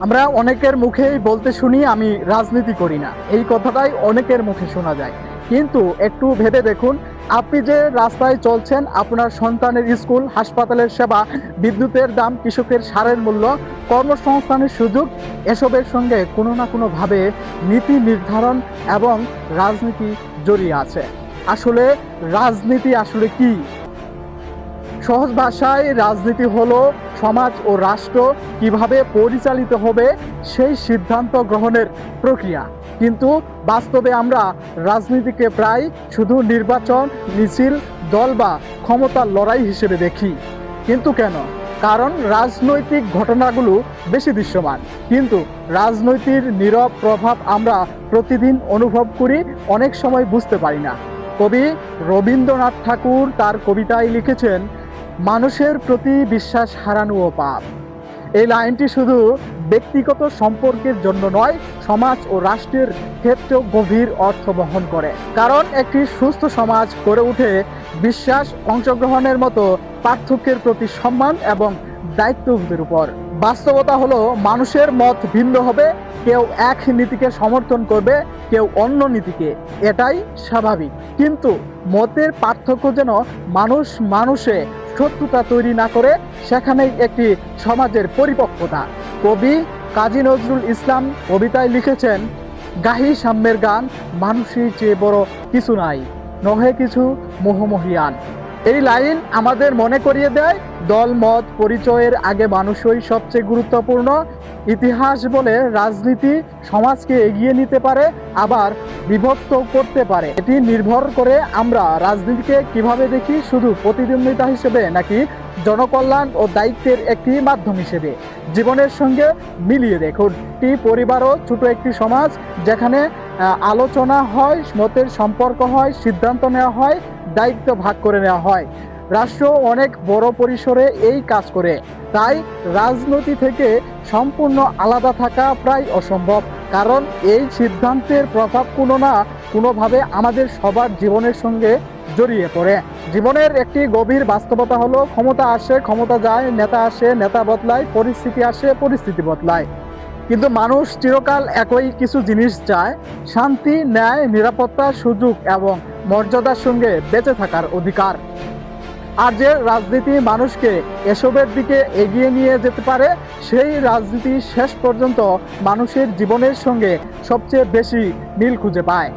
আমরা অনেকের মুখেই বলতে শুনি আমি রাজনীতি করি না, এই কথাটাই অনেকের মুখে শোনা যায়। কিন্তু একটু ভেবে দেখুন, আপনি যে রাস্তায় চলছেন, আপনার সন্তানের স্কুল, হাসপাতালের সেবা, বিদ্যুতের দাম, কৃষকের সারের মূল্য, কর্মসংস্থানের সুযোগ, এসবের সঙ্গে কোনো না কোনোভাবে নীতি নির্ধারণ এবং রাজনীতি জড়িয়ে আছে। আসলে রাজনীতি আসলে কি? সহজ ভাষায় রাজনীতি হলো সমাজ ও রাষ্ট্র কিভাবে পরিচালিত হবে সেই সিদ্ধান্ত গ্রহণের প্রক্রিয়া। কিন্তু বাস্তবে আমরা রাজনীতিকে প্রায় শুধু নির্বাচন, মিছিল, দল বা ক্ষমতার লড়াই হিসেবে দেখি। কিন্তু কেন? কারণ রাজনৈতিক ঘটনাগুলো বেশি দৃশ্যমান, কিন্তু রাজনৈতিক নীরব প্রভাব আমরা প্রতিদিন অনুভব করি, অনেক সময় বুঝতে পারি না। কবি রবীন্দ্রনাথ ঠাকুর তার কবিতায় লিখেছেন, মানুষের প্রতি বিশ্বাস হারানোও পাপ। এই লাইনটি শুধু ব্যক্তিগত সম্পর্কের জন্য নয়, সমাজ ও রাষ্ট্রের ক্ষেত্রেও গভীর অর্থ বহন করে। কারণ একটি সুস্থ সমাজ গড়ে ওঠে বিশ্বাস, অংশগ্রহণের মতো পার্থক্যের প্রতি সম্মান এবং দায়িত্ববোধের উপর। বাস্তবতা হলো মানুষের মত ভিন্ন হবে, কেউ এক নীতিকে সমর্থন করবে, কেউ অন্য নীতিকে, এটাই স্বাভাবিক। কিন্তু মতের পার্থক্য যেন মানুষে শত্রুতা তৈরি না করে, সেখানেই একটি সমাজের পরিপক্কতা। কবি কাজী নজরুল ইসলাম কবিতায় লিখেছেন, গাহি সাম্যের গান, মানুষই চেয়ে বড় কিছু নাই, নহে কিছু মোহমহিয়ান। এই লাইন আমাদের মনে করিয়ে দেয়, দল মত পরিচয়ের আগে মানুষই সবচেয়ে গুরুত্বপূর্ণ। ইতিহাস বলে রাজনীতি সমাজকে এগিয়ে নিতে পারে, আবার বিভক্ত করতে পারে। এটি নির্ভর করে আমরা রাজনীতিকে কিভাবে দেখি, শুধু প্রতিদ্বন্দ্বিতা হিসেবে নাকি জনকল্যাণ ও দায়িত্বের একটি মাধ্যম হিসেবে। জীবনের সঙ্গে মিলিয়ে দেখুন, একটি পরিবারও ছোট একটি সমাজ, যেখানে আলোচনা হয়, মতের সম্পর্ক হয়, সিদ্ধান্ত নেওয়া হয়, দায়িত্ব ভাগ করে নেওয়া হয়। রাষ্ট্র অনেক বড় পরিসরে এই কাজ করে, তাই রাজনীতি থেকে সম্পূর্ণ আলাদা থাকা প্রায় অসম্ভব। কারণ এই সিদ্ধান্তের প্রভাব কোনো না কোনোভাবে আমাদের সবার জীবনের সঙ্গে জড়িয়ে পড়ে। জীবনের একটি গভীর বাস্তবতা হলো, ক্ষমতা আসে, ক্ষমতা যায়, নেতা আসে, নেতা বদলায়, পরিস্থিতি আসে, পরিস্থিতি বদলায়। কিন্তু মানুষ চিরকাল একই কিছু জিনিস চায়, শান্তি, ন্যায়, নিরাপত্তা, সুযোগ এবং মর্যাদার সঙ্গে বেঁচে থাকার অধিকার। আর যে রাজনীতি মানুষকে এসবের দিকে এগিয়ে নিয়ে যেতে পারে, সেই রাজনীতি শেষ পর্যন্ত মানুষের জীবনের সঙ্গে সবচেয়ে বেশি মিল খুঁজে পায়।